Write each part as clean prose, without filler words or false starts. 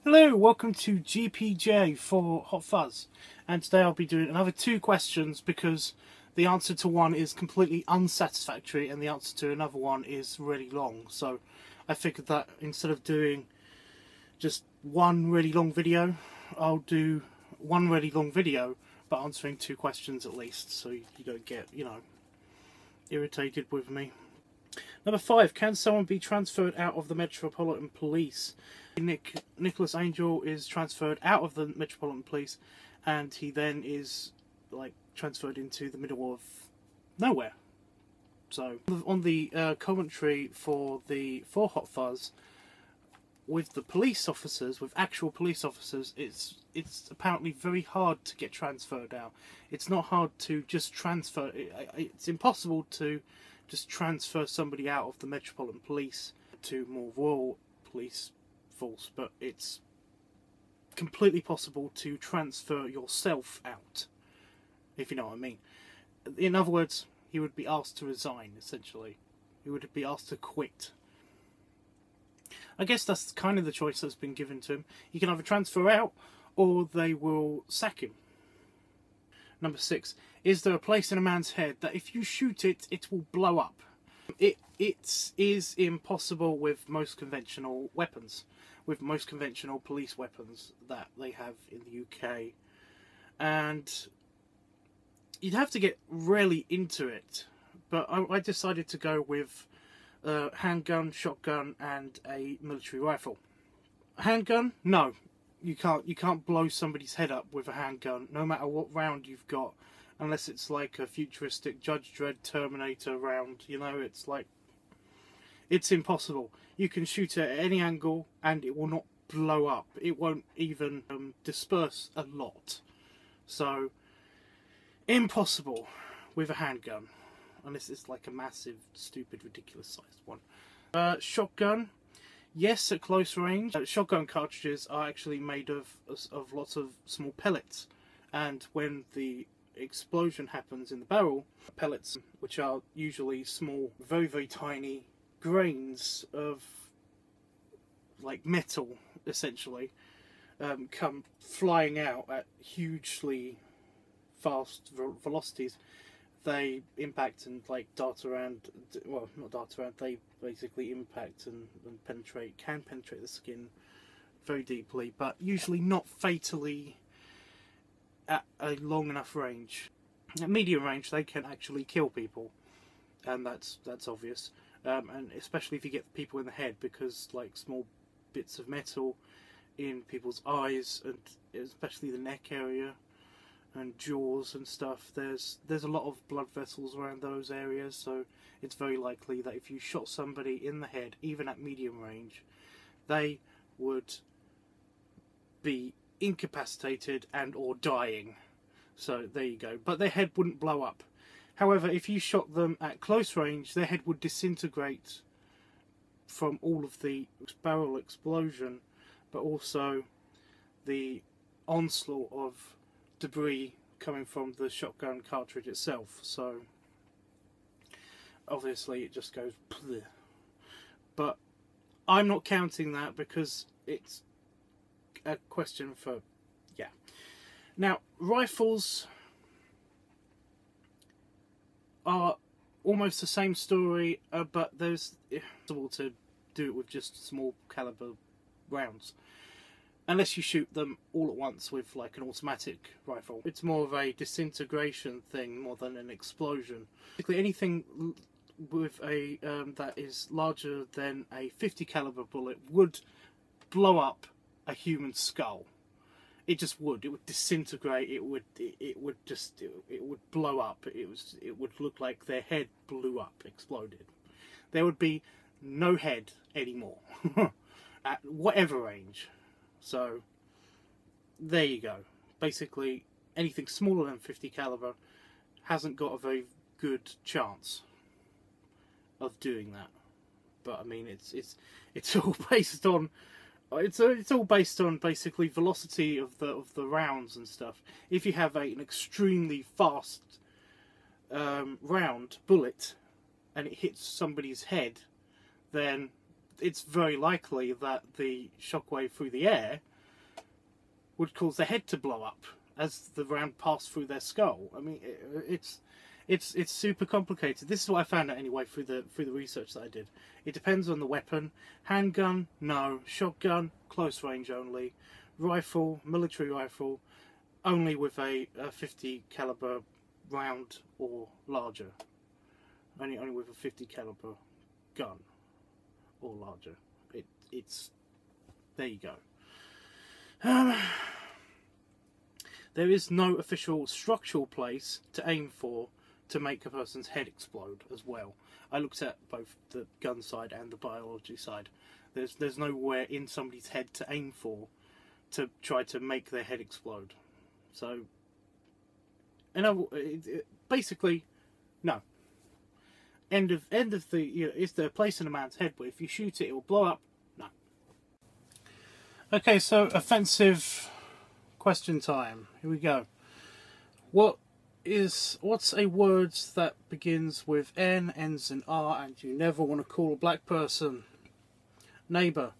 Hello, welcome to GPJ for Hot Fuzz, and today I'll be doing another 2 questions because the answer to one is completely unsatisfactory and the answer to another one is really long. So I figured that instead of doing just one really long video, I'll do one really long video but answering 2 questions at least, so you don't get, irritated with me. Number 5, can someone be transferred out of the Metropolitan Police? Nicholas Angel is transferred out of the Metropolitan Police and he then is transferred into the middle of nowhere. So on the commentary for Hot Fuzz, with the police officers, with actual police officers, it's apparently very hard to get transferred out. It's not hard to just transfer. It's impossible to just transfer somebody out of the Metropolitan Police to more Royal Police Force, but it's completely possible to transfer yourself out, if you know what I mean. In other words, he would be asked to resign, essentially. He would be asked to quit. I guess that's kind of the choice that's been given to him. He can either transfer out or they will sack him. Number 6. Is there a place in a man's head that if you shoot it, it will blow up? It is impossible with most conventional weapons. With most conventional police weapons that they have in the UK. And you'd have to get really into it. But I decided to go with handgun, shotgun and a military rifle. Handgun? No. You can't blow somebody's head up with a handgun, no matter what round you've got, unless it's like a futuristic Judge Dredd Terminator round, it's impossible. You can shoot it at any angle and it will not blow up. It won't even disperse a lot. So, impossible with a handgun. Unless it's like a massive, stupid, ridiculous sized one. Shotgun. Yes, at close range. Shotgun cartridges are actually made of lots of small pellets. And when the explosion happens in the barrel, pellets, which are usually small, very, very tiny grains of metal, essentially, come flying out at hugely fast velocities. They impact and dart around, well, not dart around, they basically impact and can penetrate the skin very deeply, but usually not fatally at a long enough range. At medium range they can actually kill people, and that's obvious, and especially if you get people in the head, because small bits of metal in people's eyes, and especially the neck area and jaws and stuff, there's a lot of blood vessels around those areas, so it's very likely that if you shot somebody in the head, even at medium range, they would be incapacitated and or dying. So there you go. But their head wouldn't blow up. However, if you shot them at close range, their head would disintegrate from all of the barrel explosion, but also the onslaught of debris coming from the shotgun cartridge itself. So obviously it just goes bleh. But I'm not counting that because it's a question for now. Rifles are almost the same story, but it's possible to do it with just small caliber rounds. Unless you shoot them all at once with an automatic rifle. It's more of a disintegration thing more than an explosion. Basically anything with a that is larger than a 50 caliber bullet would blow up a human skull. It just would. It would disintegrate. It would blow up. It would look like their head blew up, exploded. There would be no head anymore at whatever range. So, there you go. Basically, anything smaller than 50 caliber hasn't got a very good chance of doing that. But I mean, it's all based on it's all based on basically velocity of the rounds and stuff. If you have an extremely fast round bullet and it hits somebody's head, then it's very likely that the shockwave through the air would cause their head to blow up as the round passed through their skull. I mean, it's super complicated. This is what I found out anyway through the research that I did. It depends on the weapon. Handgun, no. Shotgun, close range only. Rifle, military rifle, only with a 50 caliber round or larger. Only with a 50 caliber gun or larger. It's there you go. There is no official structural place to aim for to make a person's head explode as well. I looked at both the gun side and the biology side. There's nowhere in somebody's head to aim for to try to make their head explode. So, basically, no. End of the. Is there a place in a man's head where if you shoot it, it will blow up? No. Okay, so offensive question time. Here we go. What's a word that begins with N, ends in R, and you never want to call a black person? Neighbour.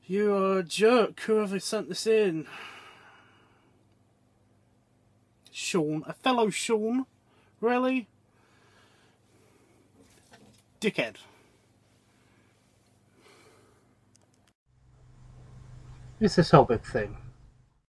You are a jerk. Whoever sent this in? Sean. A fellow Sean? Really? Dickhead. It's this whole big thing.